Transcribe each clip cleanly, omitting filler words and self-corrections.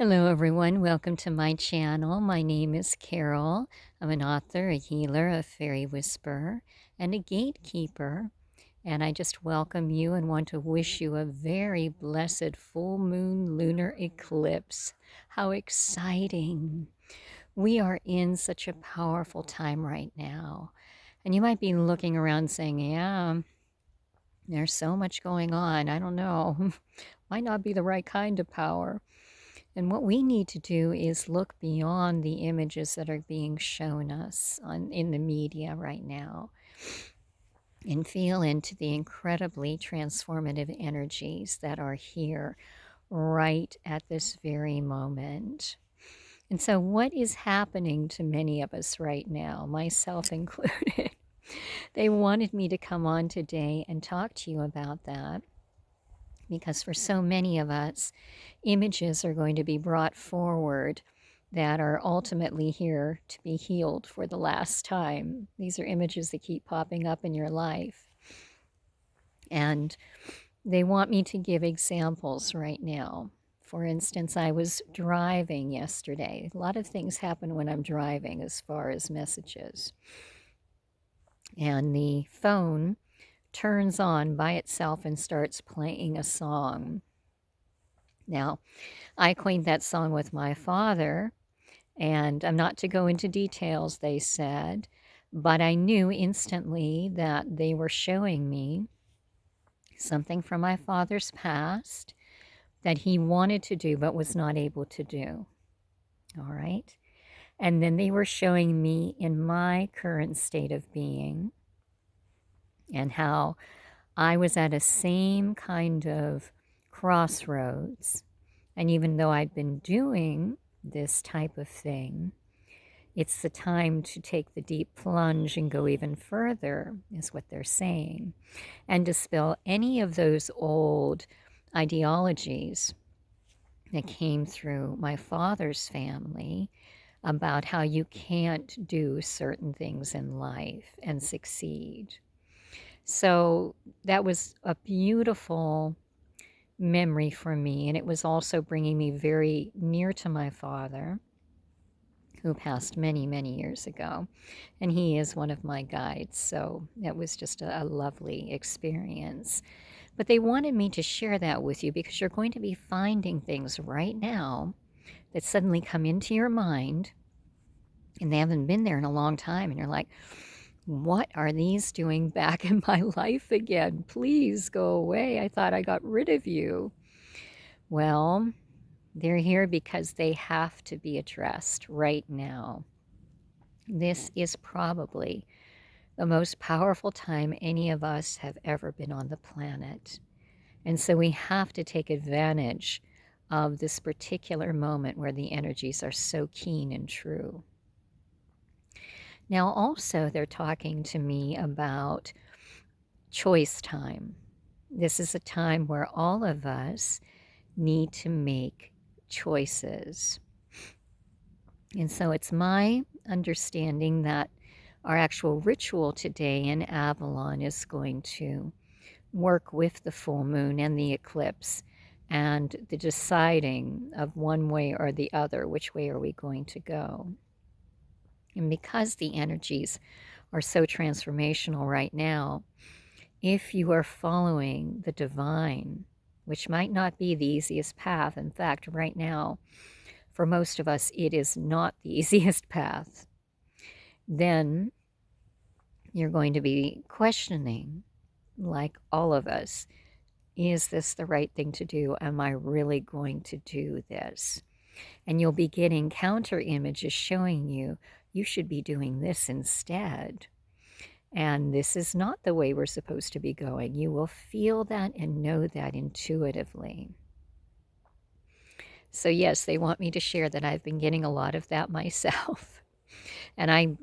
Hello, everyone. Welcome to my channel. My name is Carol. I'm an author, a healer, a fairy whisperer, and a gatekeeper. And I just welcome you and want to wish you a very blessed full moon lunar eclipse. How exciting! We are in such a powerful time right now. And you might be looking around saying, yeah, there's so much going on. I don't know. Might not be the right kind of power. And what we need to do is look beyond the images that are being shown us in the media right now and feel into the incredibly transformative energies that are here right at this very moment. And so, what is happening to many of us right now, myself included? They wanted me to come on today and talk to you about that because for so many of us, images are going to be brought forward that are ultimately here to be healed for the last time. These are images that keep popping up in your life. And they want me to give examples right now. For instance, I was driving yesterday. A lot of things happen when I'm driving as far as messages. And the phone turns on by itself and starts playing a song. Now, I coined that song with my father, and I'm not to go into details, they said, but I knew instantly that they were showing me something from my father's past that he wanted to do but was not able to do. All right. And then they were showing me in my current state of being and how I was at a same kind of crossroads. And even though I'd been doing this type of thing, it's the time to take the deep plunge and go even further, is what they're saying, and dispel any of those old ideologies that came through my father's family about how you can't do certain things in life and succeed. So that was a beautiful memory for me, and it was also bringing me very near to my father, who passed many, many years ago, and he is one of my guides, so it was just a lovely experience. But they wanted me to share that with you because you're going to be finding things right now that suddenly come into your mind, and they haven't been there in a long time, and you're like, what are these doing back in my life again? Please go away. I thought I got rid of you. Well, they're here because they have to be addressed right now. This is probably the most powerful time any of us have ever been on the planet. And so we have to take advantage of this particular moment where the energies are so keen and true. Now, also, they're talking to me about choice time. This is a time where all of us need to make choices. And so it's my understanding that our actual ritual today in Avalon is going to work with the full moon and the eclipse and the deciding of one way or the other, which way are we going to go. And because the energies are so transformational right now, if you are following the divine, which might not be the easiest path, in fact, right now, for most of us, it is not the easiest path, then you're going to be questioning, like all of us, is this the right thing to do? Am I really going to do this? And you'll be getting counter images showing you, you should be doing this instead. And this is not the way we're supposed to be going. You will feel that and know that intuitively. So yes, they want me to share that I've been getting a lot of that myself. And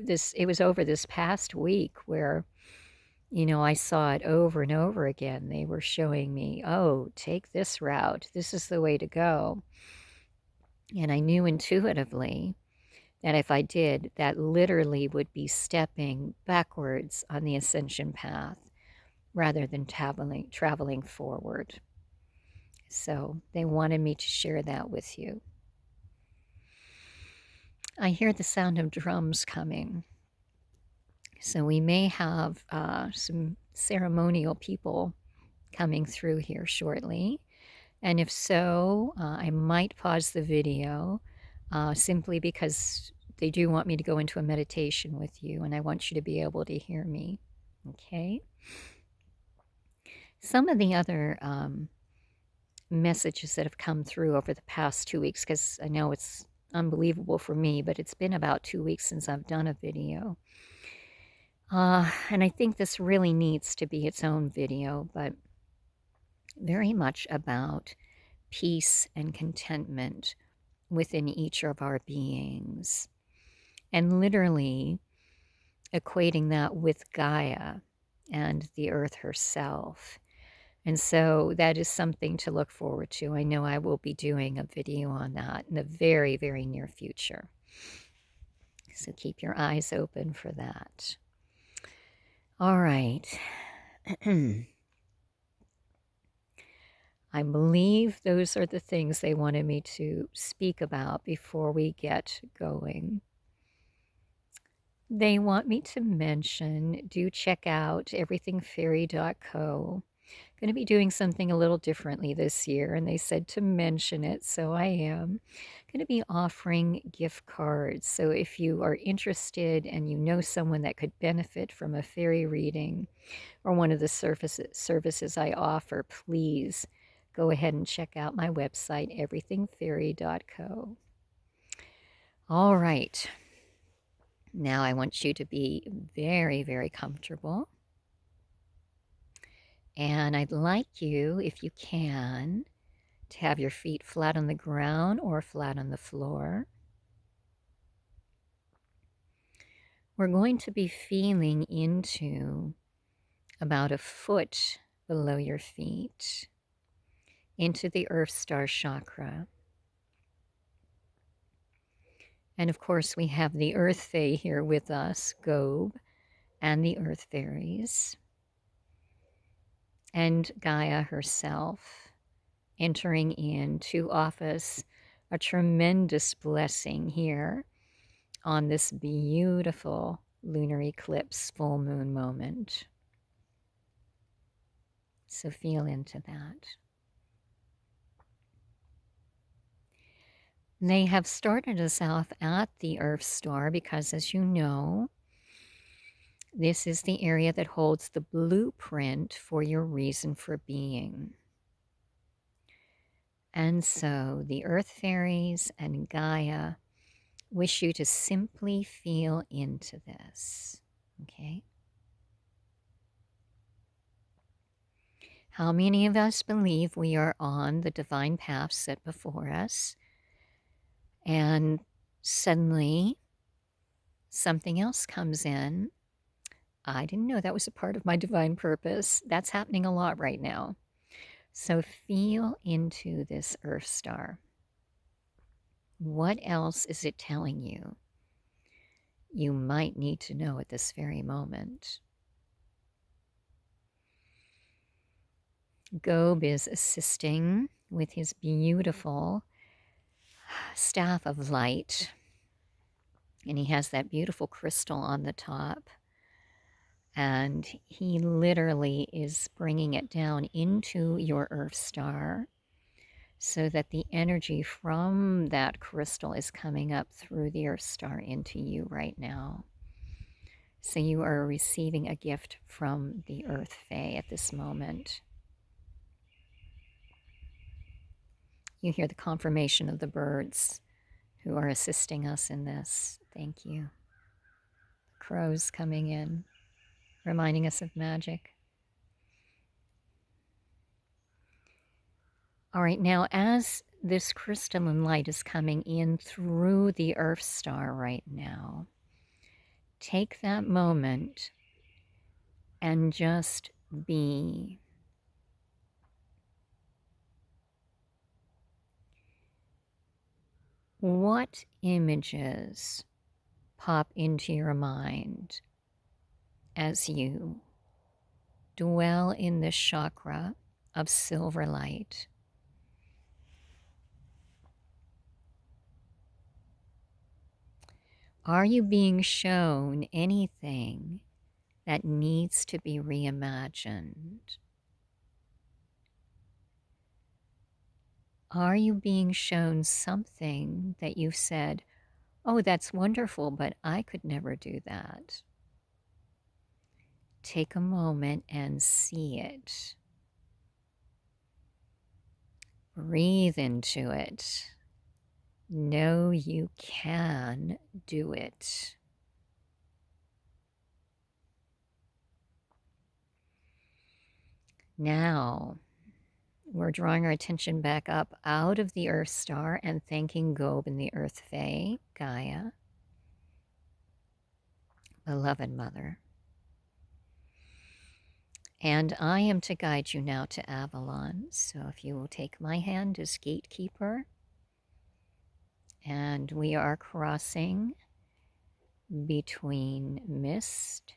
it was over this past week where, I saw it over and over again. They were showing me, oh, take this route. This is the way to go. And I knew intuitively that if I did, that literally would be stepping backwards on the ascension path rather than traveling forward. So they wanted me to share that with you. I hear the sound of drums coming. So we may have some ceremonial people coming through here shortly. And if so, I might pause the video simply because they do want me to go into a meditation with you, and I want you to be able to hear me. Okay? Some of the other messages that have come through over the past 2 weeks, because I know it's unbelievable for me, but it's been about 2 weeks since I've done a video. And I think this really needs to be its own video, but very much about peace and contentment within each of our beings. And literally equating that with Gaia and the earth herself. And so that is something to look forward to. I know I will be doing a video on that in the very, very near future. So keep your eyes open for that. All right. I believe those are the things they wanted me to speak about before we get going. They want me to mention, do check out everythingfaerie.co. Going to be doing something a little differently this year, and they said to mention it, so I am. Going to be offering gift cards. So if you are interested and you know someone that could benefit from a fairy reading or one of the services I offer, please go ahead and check out my website, everythingfaerie.co. All right. Now I want you to be very, very comfortable. And I'd like you, if you can, to have your feet flat on the ground or flat on the floor. We're going to be feeling into about a foot below your feet, into the Earth Star chakra. And of course, we have the Earth Fae here with us, Gob, and the Earth Fairies, and Gaia herself entering in to offer a tremendous blessing here on this beautiful lunar eclipse full moon moment. So feel into that. They have started us off at the Earth Star because, as you know, this is the area that holds the blueprint for your reason for being. And so the Earth Fairies and Gaia wish you to simply feel into this, okay? How many of us believe we are on the divine path set before us, and suddenly something else comes in? I didn't know that was a part of my divine purpose. That's happening a lot right now. So feel into this Earth Star. What else is it telling you? You might need to know at this very moment. Gob is assisting with his beautiful staff of light, and he has that beautiful crystal on the top, and he literally is bringing it down into your Earth Star so that the energy from that crystal is coming up through the Earth Star into you right now. So you are receiving a gift from the Earth Fae at this moment. You hear the confirmation of the birds who are assisting us in this. Thank you. Crows coming in, reminding us of magic. All right, now as this crystalline light is coming in through the Earth Star right now, take that moment and just be. What images pop into your mind as you dwell in this chakra of silver light? Are you being shown anything that needs to be reimagined? Are you being shown something that you've said, oh, that's wonderful, but I could never do that? Take a moment and see it. Breathe into it. Know you can do it. Now, we're drawing our attention back up out of the Earth star and thanking Gob and the Earth Fae, Gaia, beloved Mother. And I am to guide you now to Avalon. So if you will take my hand as gatekeeper, and we are crossing between mist,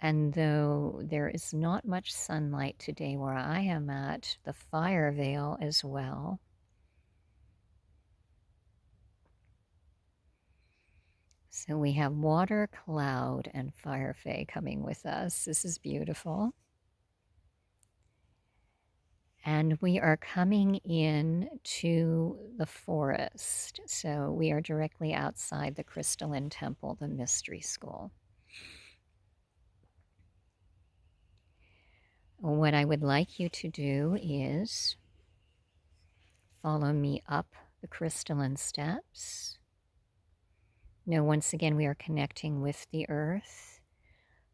and though there is not much sunlight today where I am at, the fire veil as well. So we have water, cloud, and fire fae coming with us. This is beautiful. And we are coming in to the forest. So we are directly outside the crystalline temple, the mystery school. What I would like you to do is follow me up the crystalline steps. Now, once again, we are connecting with the earth,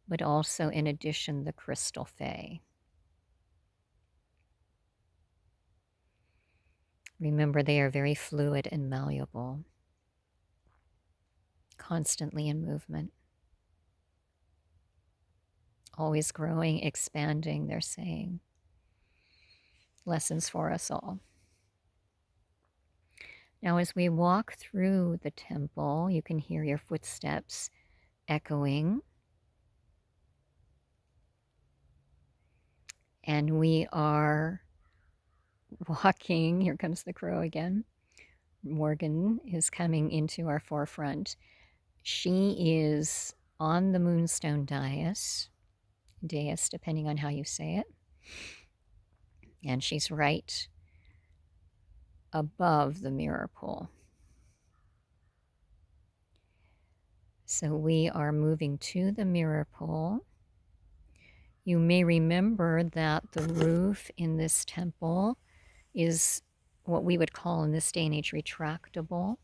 but also, in addition, the crystal fae. Remember, they are very fluid and malleable, constantly in movement, always growing, expanding, they're saying. Lessons for us all. Now, as we walk through the temple, you can hear your footsteps echoing. And we are walking, here comes the crow again. Morgen is coming into our forefront. She is on the moonstone dais, depending on how you say it. And she's right above the mirror pool. So we are moving to the mirror pool. You may remember that the roof in this temple is what we would call in this day and age retractable,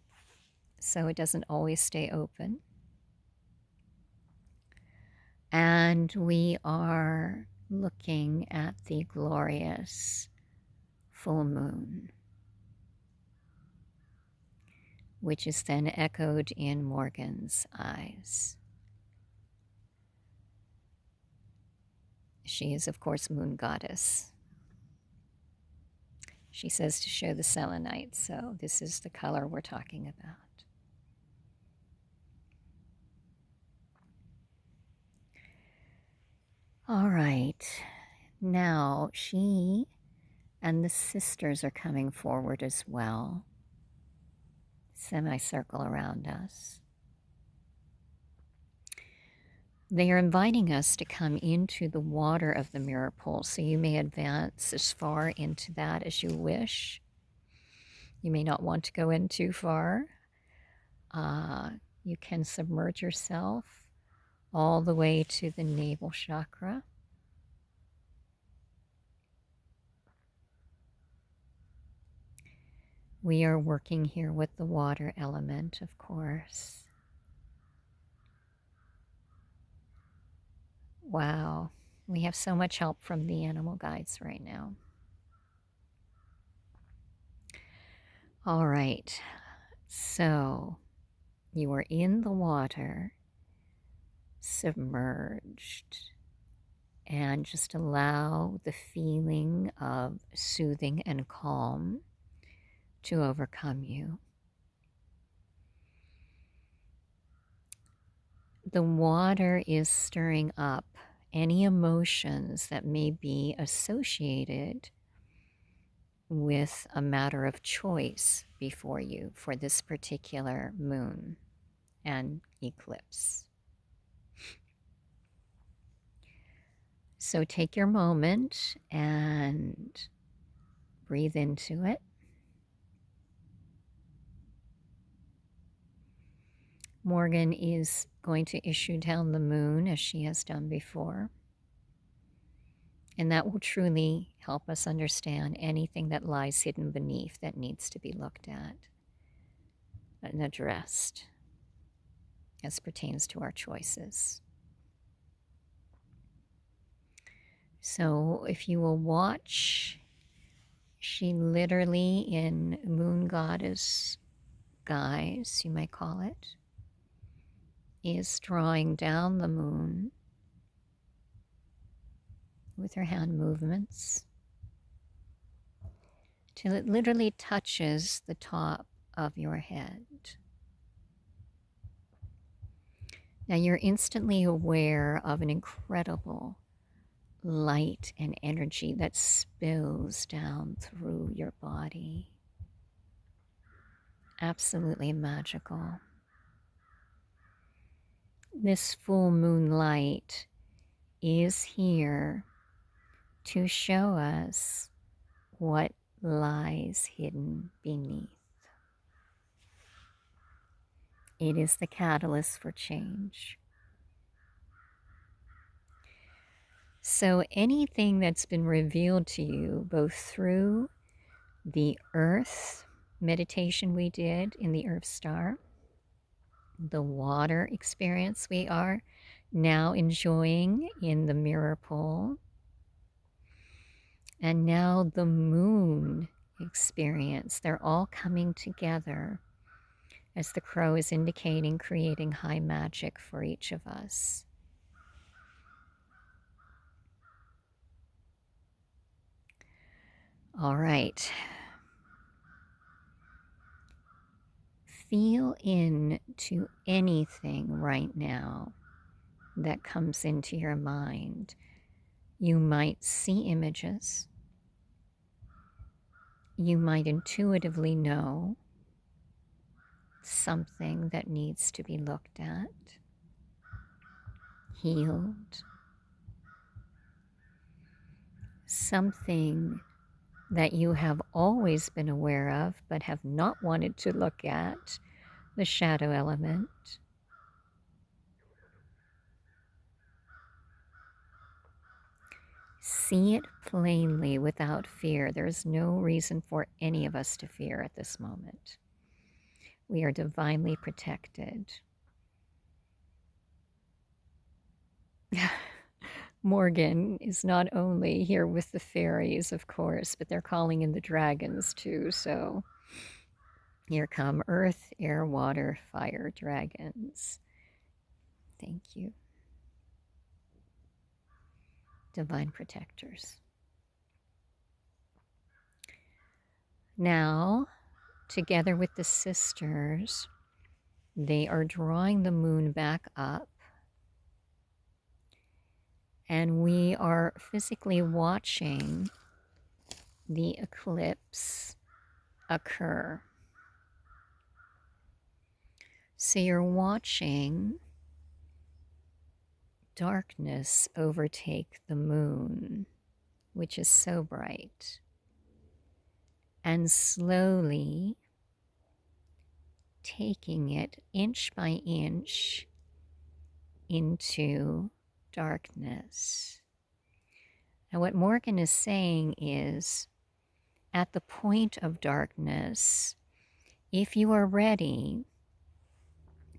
so it doesn't always stay open. And we are looking at the glorious full moon, which is then echoed in Morgen's eyes. She is, of course, moon goddess. She says to show the selenite, so this is the color we're talking about. All right, now she and the sisters are coming forward as well. Semicircle around us. They are inviting us to come into the water of the mirror pool, so you may advance as far into that as you wish. You may not want to go in too far. You can submerge yourself all the way to the navel chakra. We are working here with the water element, of course. Wow, we have so much help from the animal guides right now. All right, so you are in the water, submerged, and just allow the feeling of soothing and calm to overcome you. The water is stirring up any emotions that may be associated with a matter of choice before you for this particular moon. and eclipse. So take your moment and breathe into it. Morgen is going to issue down the moon as she has done before. And that will truly help us understand anything that lies hidden beneath that needs to be looked at and addressed as pertains to our choices. So if you will watch, she literally, in moon goddess guise, you might call it, is drawing down the moon with her hand movements till it literally touches the top of your head. Now you're instantly aware of an incredible light and energy that spills down through your body. Absolutely magical. This full moon light is here to show us what lies hidden beneath. It is the catalyst for change. So anything that's been revealed to you, both through the earth meditation we did in the Earth Star, the water experience we are now enjoying in the mirror pool, and now the moon experience, they're all coming together, as the crow is indicating, creating high magic for each of us. All right. Feel into anything right now that comes into your mind. You might see images. You might intuitively know something that needs to be looked at, healed, something that you have always been aware of but have not wanted to look at, the shadow element. See it plainly without fear. There is no reason for any of us to fear at this moment. We are divinely protected. Morgen is not only here with the fairies, of course, but they're calling in the dragons too. So here come earth, air, water, fire dragons. Thank you. Divine protectors. Now, together with the sisters, they are drawing the moon back up. And we are physically watching the eclipse occur. So you're watching darkness overtake the moon, which is so bright, and slowly taking it inch by inch into darkness. And what Morgen is saying is, at the point of darkness, if you are ready,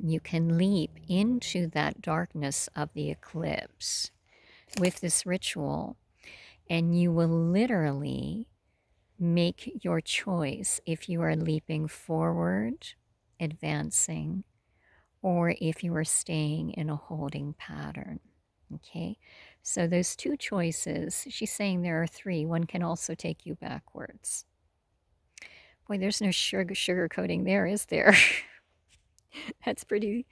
you can leap into that darkness of the eclipse with this ritual, and you will literally make your choice if you are leaping forward, advancing, or if you are staying in a holding pattern. Okay, so those two choices, she's saying there are three. One can also take you backwards. Boy, there's no sugarcoating there, is there? That's pretty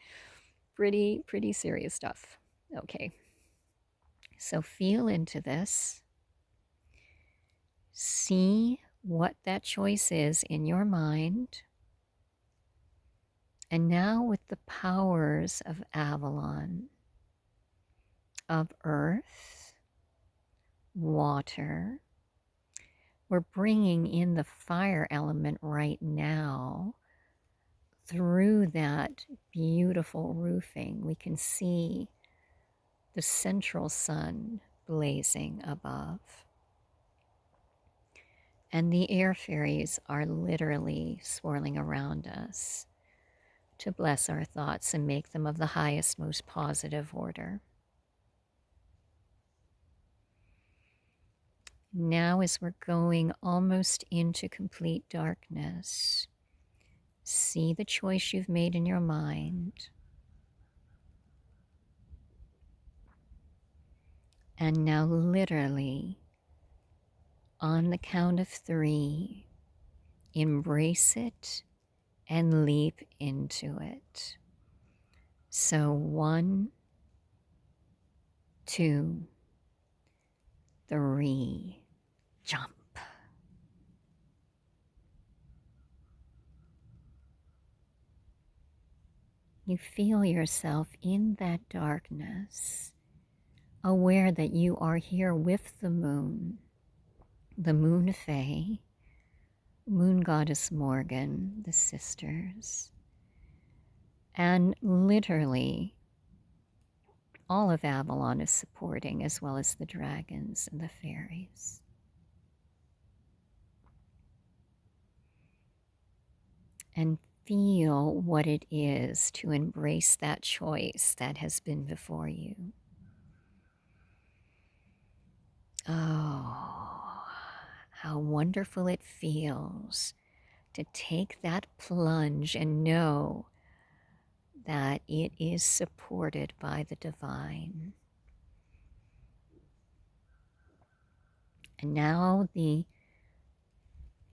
serious stuff. Okay, so feel into this. See what that choice is in your mind. And now, with the powers of Avalon, of earth, water, we're bringing in the fire element right now. Through that beautiful roofing, we can see the central sun blazing above. And the air fairies are literally swirling around us to bless our thoughts and make them of the highest, most positive order. Now, as we're going almost into complete darkness, see the choice you've made in your mind. And now, literally, on the count of 3, embrace it and leap into it. So 1, 2, 3, jump. You feel yourself in that darkness, aware that you are here with the moon Fae, moon goddess Morgen, the sisters, and literally all of Avalon is supporting, as well as the dragons and the fairies. And feel what it is to embrace that choice that has been before you. Oh, how wonderful it feels to take that plunge and know that it is supported by the divine. And now the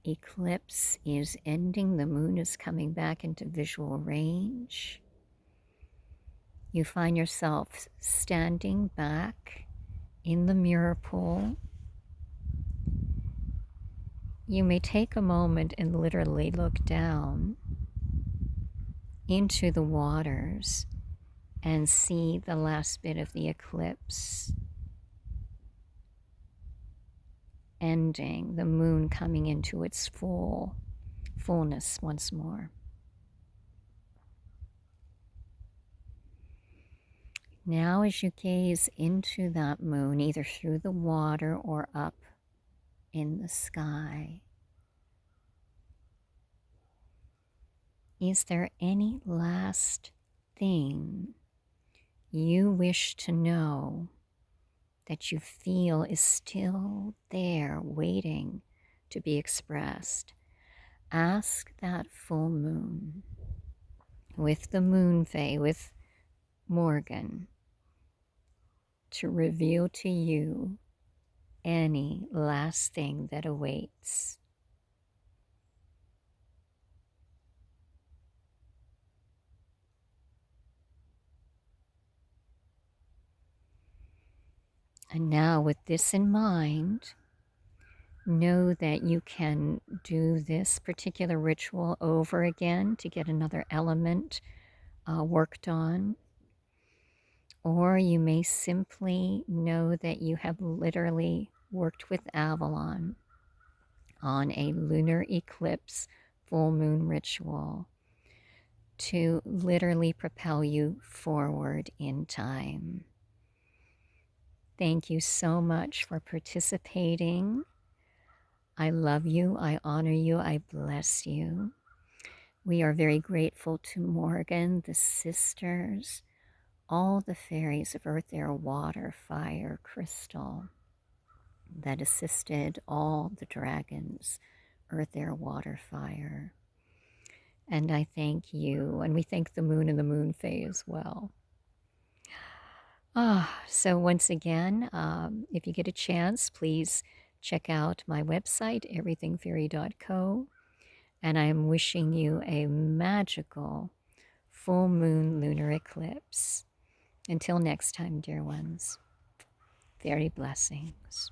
eclipse is ending, the moon is coming back into visual range. You find yourself standing back in the mirror pool. You may take a moment and literally look down into the waters and see the last bit of the eclipse ending, the moon coming into its fullness once more. Now, as you gaze into that moon, either through the water or up in the sky, is there any last thing you wish to know that you feel is still there waiting to be expressed? Ask that full moon with the moon fae, with Morgen, to reveal to you any last thing that awaits. And now, with this in mind, know that you can do this particular ritual over again to get another element worked on. Or you may simply know that you have literally worked with Avalon on a lunar eclipse full moon ritual to literally propel you forward in time. Thank you so much for participating. I love you, I honor you, I bless you. We are very grateful to Morgen, the sisters, all the fairies of earth, air, water, fire, crystal, that assisted all the dragons, earth, air, water, fire. And I thank you, and we thank the moon and the moon fae as well. So once again, if you get a chance, please check out my website, everythingfairy.co, and I am wishing you a magical full moon lunar eclipse. Until next time, dear ones, fairy blessings.